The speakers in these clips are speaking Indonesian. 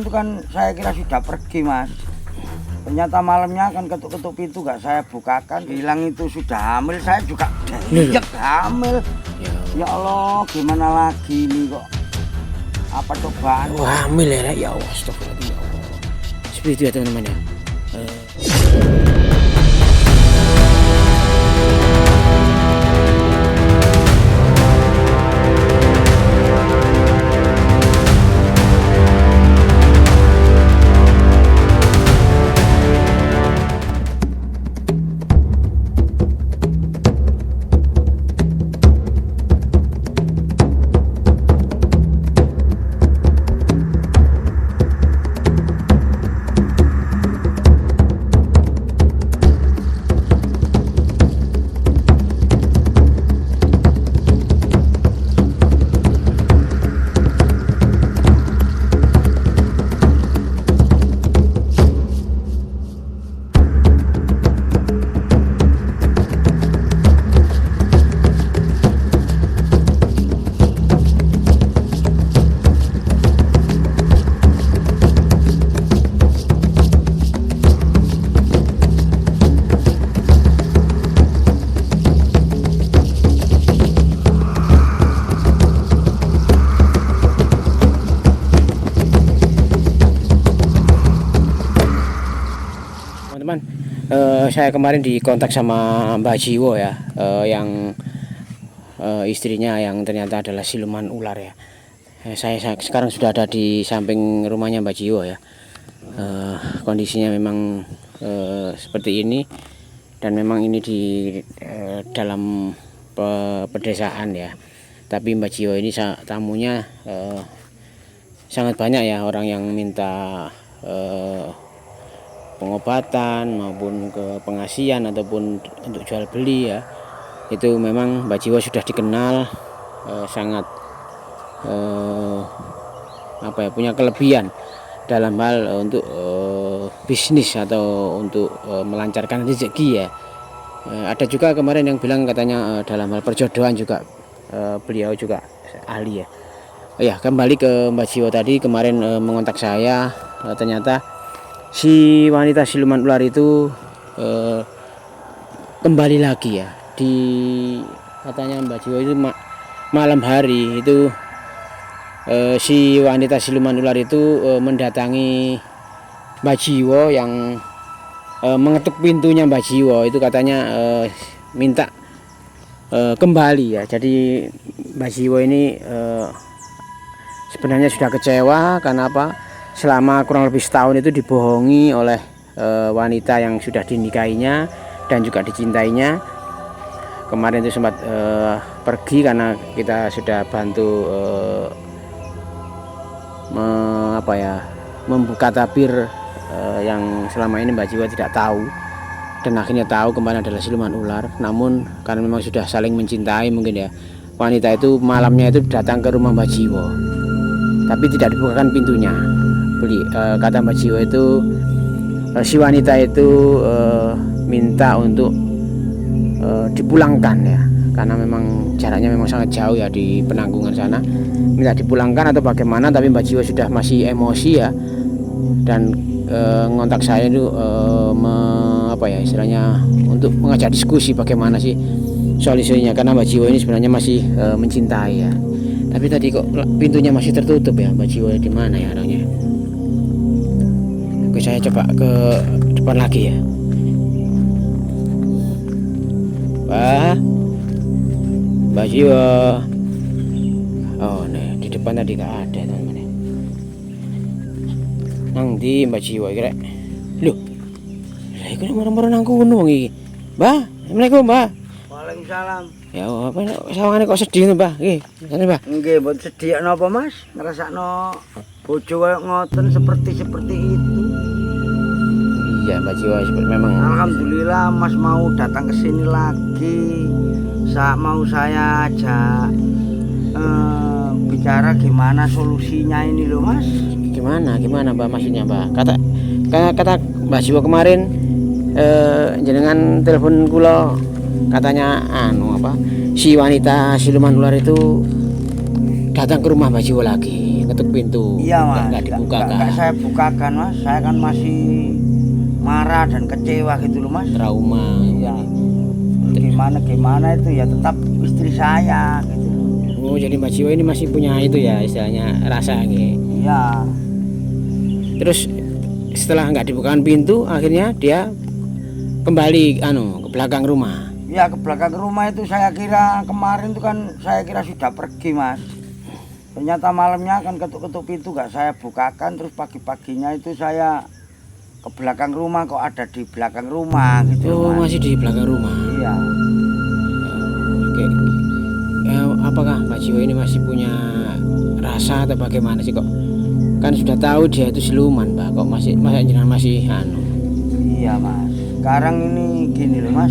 kemarin itu kan saya kira sudah pergi mas. Ternyata malamnya kan ketuk-ketuk pintu gak saya bukakan. Bilang itu sudah hamil, saya juga iya hamil. Ya Allah, gimana lagi ini kok? Apa cobaan? Wah, hamil ya Allah, astagfirullah ya Allah. Seperti itu ya teman-teman ya. Teman-teman, saya kemarin dikontak sama Mbak Jiwo ya, yang istrinya yang ternyata adalah siluman ular ya. Saya sekarang sudah ada di samping rumahnya Mbak Jiwo ya. Kondisinya memang seperti ini, dan memang ini di dalam pedesaan ya. Tapi Mbak Jiwo ini tamunya sangat banyak ya, orang yang minta pengobatan maupun ke pengasihan ataupun untuk jual beli ya. Itu memang Mbak Jiwo sudah dikenal sangat punya kelebihan dalam hal untuk bisnis atau untuk melancarkan rezeki ya. Ada juga kemarin yang bilang katanya dalam hal perjodohan juga beliau juga ahli ya. Ya, kembali ke Mbak Jiwo tadi kemarin mengontak saya, ternyata si wanita siluman ular itu kembali lagi ya. Katanya Mbak Jiwo itu malam hari itu si wanita siluman ular itu mendatangi Mbak Jiwo yang mengetuk pintunya Mbak Jiwo itu, katanya minta kembali ya. Jadi Mbak Jiwo ini sebenarnya sudah kecewa karena apa? Selama kurang lebih setahun itu dibohongi oleh wanita yang sudah dinikahinya dan juga dicintainya. Kemarin itu sempat pergi karena kita sudah bantu membuka tabir yang selama ini Mbak Jiwo tidak tahu, dan akhirnya tahu kemarin adalah siluman ular. Namun karena memang sudah saling mencintai mungkin ya, wanita itu malamnya itu datang ke rumah Mbak Jiwo, tapi tidak dibukakan pintunya. Kata Mbak Jiwo itu si wanita itu minta untuk dipulangkan ya, karena memang jaraknya memang sangat jauh ya di Penanggungan sana, minta dipulangkan atau bagaimana. Tapi Mbak Jiwo sudah masih emosi ya, dan ngontak saya itu istilahnya untuk mengajak diskusi bagaimana sih solusinya, karena Mbak Jiwo ini sebenarnya masih mencintai ya. Tapi tadi kok pintunya masih tertutup ya. Mbak Jiwo di mana ya orangnya? Oke, saya coba ke depan lagi ya. Mbak Jiwo. Oh, nih di depan tadi gak ada teman-teman. Nang di Mbak Jiwo iki rek. Lho. Lah iku nomor-nomor nang kono wong iki. Mbah, Assalamualaikum, Mbah. Waalaikumsalam. Ya apa sawangane kok sedih Mbah? Nggih, ngene Mbah. Nggih, mboten sedih napa Mas? Ngrasakno bojo kaya ngoten seperti itu. Iya, Mbak Jiwo memang. Alhamdulillah Mas mau datang ke sini lagi. Mau saya ajak bicara gimana solusinya ini loh Mas. Gimana Mbak, maksudnya Mbak? Kata Mbak Jiwo kemarin jenengan telepon kula, katanya si wanita siluman ular itu datang ke rumah Mbak Jiwo lagi. ketuk pintu. Iya mas, Nggak dibukakan. Nggak saya bukakan mas, saya kan masih marah dan kecewa gitu loh mas. Trauma. Iya. Gimana itu ya tetap istri saya gitu. Oh, jadi Mbak Jiwa ini masih punya itu ya istilahnya rasa gitu. Iya. Terus setelah nggak dibukakan pintu, akhirnya dia kembali ke belakang rumah. Ya ke belakang rumah itu saya kira kemarin itu kan saya kira sudah pergi mas. Ternyata malamnya kan ketuk-ketuk pintu gak saya bukakan, terus pagi-paginya itu saya ke belakang rumah kok ada di belakang rumah gitu. Oh mas. masih di belakang rumah. Iya. Oke. Apakah Mbak Jiwa ini masih punya rasa atau bagaimana sih kok? Kan sudah tahu dia itu siluman Mbak, kok masih Iya mas. Sekarang ini gini loh mas.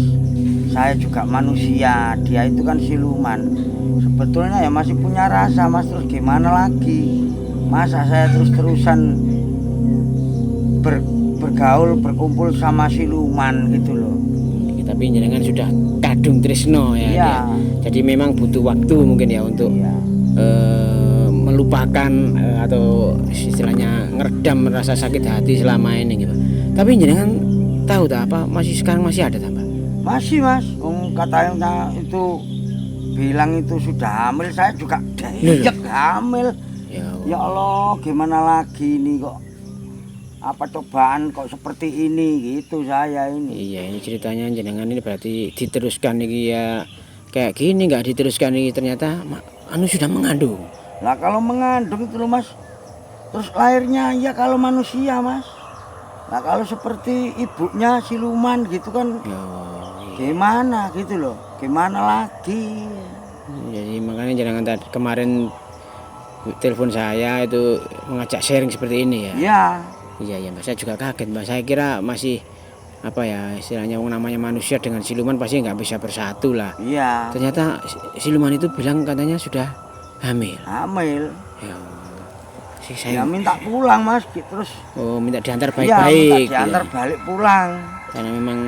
Saya juga manusia, dia itu kan siluman. Sebetulnya ya masih punya rasa mas, terus gimana lagi? Masa saya terus-terusan bergaul, berkumpul sama siluman gitu loh. Tapi jenengan sudah kadung tresno ya. Iya. Jadi memang butuh waktu mungkin ya untuk Iya. melupakan atau istilahnya ngeredam rasa sakit hati selama ini gitu. Tapi jenengan tahu tak apa sekarang masih ada tak Mbak? Masih mas, katanya itu bilang itu sudah hamil, saya juga diajak hamil. Ya Allah, gimana lagi ini kok? Apa cobaan kok seperti ini gitu saya ini. Iya, ini ceritanya jenengan ini berarti diteruskan nih ya kayak gini, nggak diteruskan nih ternyata sudah mengandung. Lah kalau mengandung itu loh mas, terus lahirnya ya kalau manusia mas. Nah kalau seperti ibunya siluman gitu kan. Gimana gitu loh, gimana lagi? Jadi makanya jangan tadi kemarin telepon saya itu mengajak sharing seperti ini ya. Iya. Iya Mbak, saya juga kaget Mbak. Saya kira masih apa ya istilahnya namanya manusia dengan siluman pasti nggak bisa bersatu lah. Iya. Ternyata siluman itu bilang katanya sudah hamil. Hamil. Ya, saya minta pulang mas, terus. Oh minta diantar Iya, baik-baik. minta diantar balik pulang. Karena memang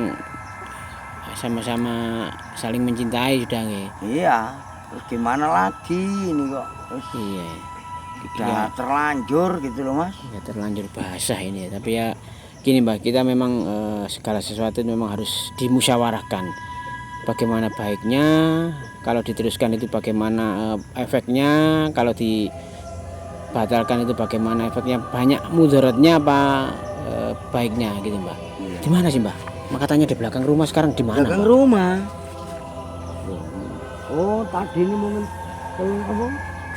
sama-sama saling mencintai sudah nggih. Iya, terus gimana lagi ini kok? Terus Iya. udah terlanjur gitu loh mas. Ya terlanjur basah ini, tapi ya gini Mbak, kita memang segala sesuatu memang harus dimusyawarahkan. Bagaimana baiknya, kalau diteruskan itu bagaimana efeknya, kalau dibatalkan itu bagaimana efeknya, banyak mudaratnya apa baiknya gitu Mbak. Iya. Di mana sih Mbak? Katanya di belakang rumah, sekarang di mana? Belakang Mbak? rumah. Oh tadi ini mungkin apa?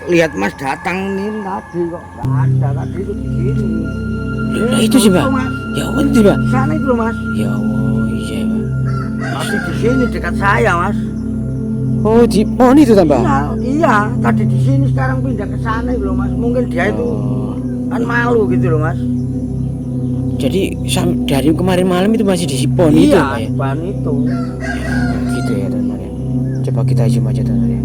Lihat mas datang nih tadi kok nggak ada, tadi itu di sini. Nah itu sih Mbak. Mas. Ya nanti Mbak. Sana itu loh mas. Ya Allah, iya Mbak. Masih di sini dekat saya mas. Oh di pohon itu Mbak? Iya, tadi di sini sekarang pindah ke sana itu loh mas. Mungkin dia itu kan malu gitu loh mas. Jadi dari kemarin malam itu masih di pohon itu Mbak ya? Iya, pohon itu. Gitu ya teman-teman ya. Coba kita zoom aja teman-teman ya.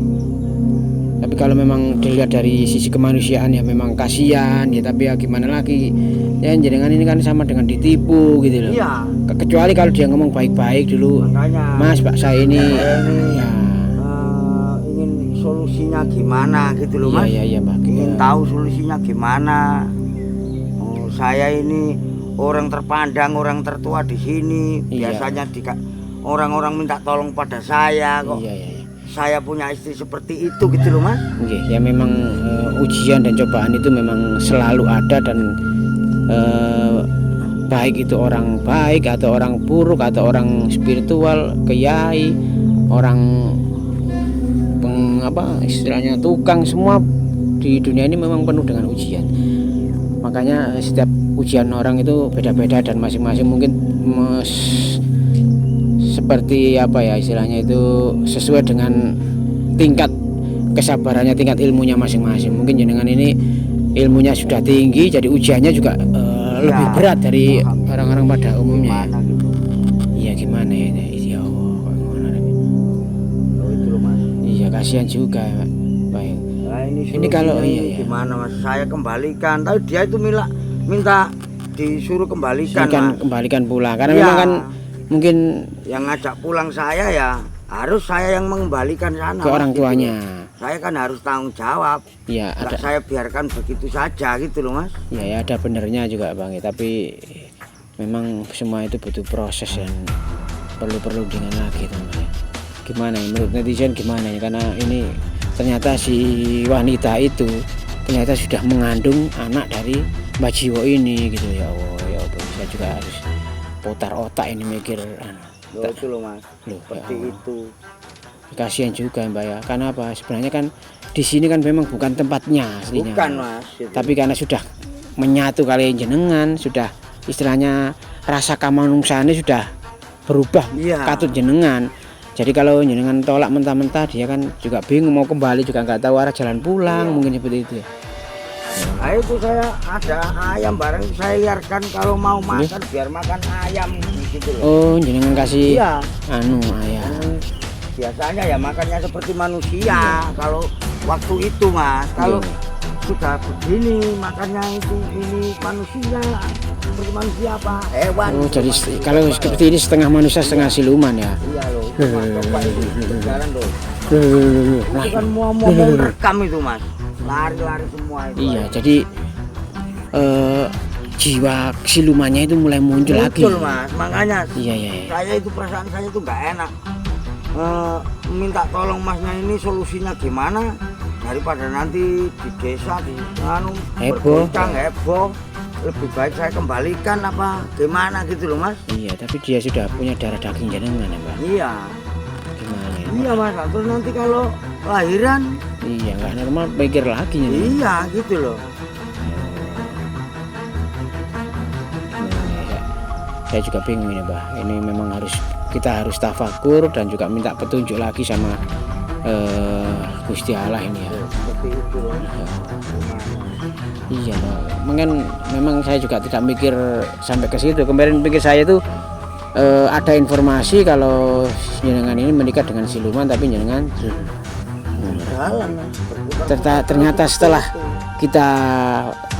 Tapi kalau memang dilihat dari sisi kemanusiaan ya memang kasihan ya, tapi ya gimana lagi ya, jenengan ini kan sama dengan ditipu gitu loh. Iya. Kecuali kalau dia ngomong baik-baik dulu. Makanya Mas Pak saya ini ya. Ingin solusinya gimana gitu loh mas. Iya Mbak. Ingin tahu solusinya gimana. Oh, saya ini orang terpandang, orang tertua di sini. Iya. Biasanya orang-orang minta tolong pada saya kok. Iya. Saya punya istri seperti itu gitu loh mas. Ya memang ujian dan cobaan itu memang selalu ada, dan baik itu orang baik atau orang buruk atau orang spiritual, kiai, orang istilahnya tukang, semua di dunia ini memang penuh dengan ujian. Makanya setiap ujian orang itu beda-beda, dan masing-masing mungkin seperti apa ya istilahnya itu sesuai dengan tingkat kesabarannya, tingkat ilmunya masing-masing. Mungkin jenengan ini ilmunya sudah tinggi, jadi ujiannya juga lebih berat dari orang-orang pada umumnya. Iya gimana ya, ya Allah, itu loh mas. Iya kasihan juga ya, baik. Nah, ini kalau iya gimana mas? Saya kembalikan, tapi dia itu minta disuruh kembalikan. Kembalikan pulang, karena memang kan mungkin yang ngajak pulang saya ya harus saya yang mengembalikan sana ke orang tuanya. saya kan harus tanggung jawab. Ya Nggak ada. saya biarkan begitu saja gitu loh Mas. Ya ada benernya juga Bang. Tapi memang semua itu butuh proses dan perlu dengan lagi teman-teman. Gimana ya, menurut netizen gimana ya? Karena ini ternyata si wanita itu ternyata sudah mengandung anak dari Mbak Jiwo ini gitu ya Allah. Ya Allah, saya juga harus putar otak ini mikir. Loh, itu loh Mas. Loh, Seperti ya itu. kasihan juga Mbak ya. Karena apa? Sebenarnya kan di sini kan memang bukan tempatnya aslinya. Bukan Mas. Itu. Tapi karena sudah menyatu kali jenengan, sudah istilahnya rasa kamanusiaane sudah berubah Iya. katut jenengan. Jadi kalau jenengan tolak mentah-mentah dia kan juga bingung mau kembali juga nggak tahu arah jalan pulang mungkin seperti itu ya. Nah itu saya ada ayam bareng saya liarkan kalau mau makan biar makan ayam gitu loh. Oh jenengan kasih Iya. anu ayam. Biasanya ya makannya seperti manusia kalau waktu itu Mas. Kalau sudah begini makannya itu ini manusia seperti manusia apa hewan. Oh jadi kalau seperti ini setengah manusia setengah siluman ya. Iya loh. Mas, coba itu jalan loh. Itu kan mau rekam itu Mas. Lari-lari semua itu. Iya jadi jiwa silumannya itu mulai muncul lagi. Betul Mas. Makanya Iya. saya itu perasaan saya itu nggak enak. Minta tolong Masnya ini solusinya gimana daripada nanti di desa di Heboh. bergoncang heboh, lebih baik saya kembalikan apa gimana gitu loh Mas. Iya tapi dia sudah punya darah daging jenengan ya Mbak. Iya Gimana ya? iya Mas, terus nanti kalau lahiran Iya nggak normal pikir lagi nih. iya gitu loh. Gimana ya? Saya juga bingung ini Mbak. Ini memang kita harus tafakur dan juga minta petunjuk lagi sama Gusti Allah ini ya. Seperti itu loh. Iya, mungkin memang saya juga tidak mikir sampai ke situ. Kemarin pikir saya itu ada informasi kalau jenengan ini menikah dengan siluman, tapi jenengan Jalan Mas. ternyata setelah kita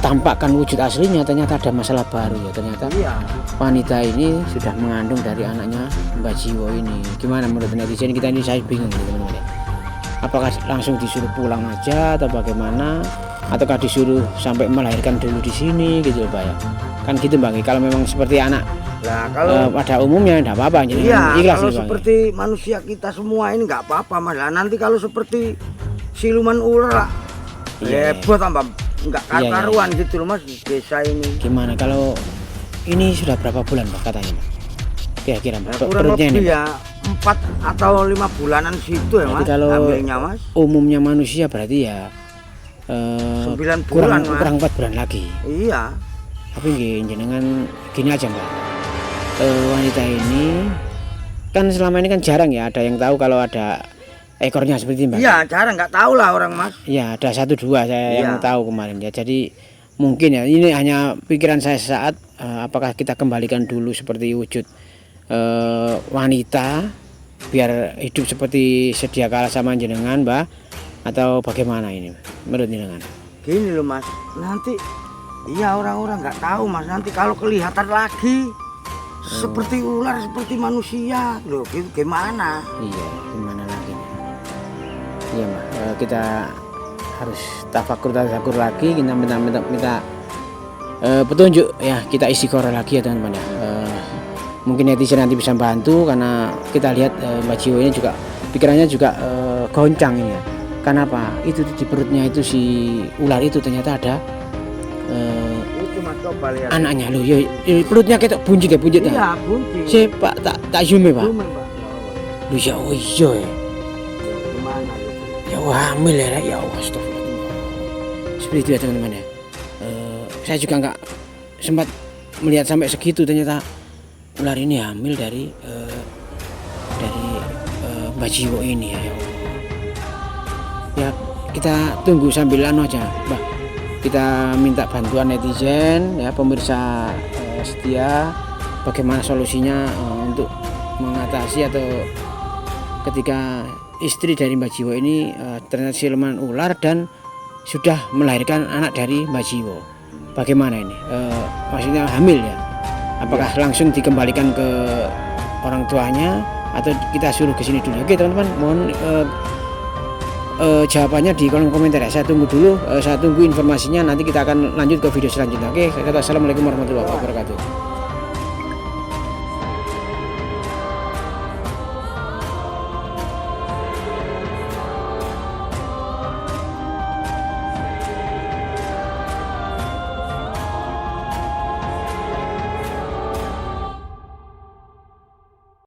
tampakkan wujud aslinya ternyata ada masalah baru ya. Ternyata Iya. wanita ini sudah mengandung dari anaknya Mbak Jiwo ini. Gimana menurut netizen kita ini, saya bingung nih teman-teman ya. Apakah langsung disuruh pulang aja atau bagaimana, ataukah disuruh sampai melahirkan dulu di sini gitu Pak ya. Kan gitu Bang, kalau memang seperti anak Lah kalau pada umumnya enggak apa-apa jadi iya, ikhlas kalau nih, Bang. seperti manusia kita semua ini nggak apa-apa Mas. Lah nanti kalau seperti siluman ular Iya. heboh tambah nggak Iya, iya. karuan gitu loh Mas di desa ini. Gimana kalau ini sudah berapa bulan Pak katanya Pak? Kira-kira Pak, Nah, kurang perutnya lebih ini Pak? ya 4 atau 5 bulanan situ ya Berarti Mas. kalau Ambilnya Mas. umumnya manusia berarti ya 9 kurang bulan Mas. kurang 4 bulan lagi. Iya. Tapi nggih, jenengan gini aja Mbak. Wanita ini kan selama ini kan jarang ya ada yang tahu kalau ada ekornya seperti ini Mbak. Iya, jarang nggak tahu lah orang Mas. Ya ada 1-2 saya yang Iya. tahu kemarin ya. Jadi mungkin ya ini hanya pikiran saya saat apakah kita kembalikan dulu seperti wujud wanita biar hidup seperti sedia kala sama jenengan Mbak, atau bagaimana ini menurut jenengan? Gini loh Mas, nanti iya orang-orang nggak tahu Mas. Nanti kalau kelihatan lagi seperti ular, seperti manusia, loh gitu gimana? Iya, gimana lagi nih? Iya Mbak, kita harus tafakur lagi, kita minta petunjuk ya, kita istiqoroh lagi ya teman-teman ya. Mungkin netizen nanti bisa bantu karena kita lihat Mbak Jiwo ini juga pikirannya juga goncang ini ya. Kenapa? Itu di perutnya itu si ular itu ternyata ada Itu Mas, coba lihat. anaknya loh. Ya, perutnya kayak bunyi ya bunyi. Iya, bunyi. Si Pak tak zoom ya Pak. Cuma, Pak. Lu ya oh iya ya. Gimana gitu? Ya Allah, hamil ya, ya Allah, astagfirullah. Seperti itu ya teman-teman ya. Saya juga nggak sempat melihat sampai segitu, ternyata ular ini hamil dari Mbak Jiwo ini ya. Ya Allah. Ya kita tunggu sambil anu aja, Mbak. Kita minta bantuan netizen ya, pemirsa setia, bagaimana solusinya untuk mengatasi atau ketika istri dari Mbak Jiwo ini ternyata siluman ular dan sudah melahirkan anak dari Mbak Jiwo. Bagaimana ini? Maksudnya hamil ya? Apakah langsung dikembalikan ke orang tuanya atau kita suruh ke sini dulu? Oke teman-teman, mohon jawabannya di kolom komentar ya. Saya tunggu dulu, saya tunggu informasinya, nanti kita akan lanjut ke video selanjutnya. Oke, assalamualaikum warahmatullahi wabarakatuh.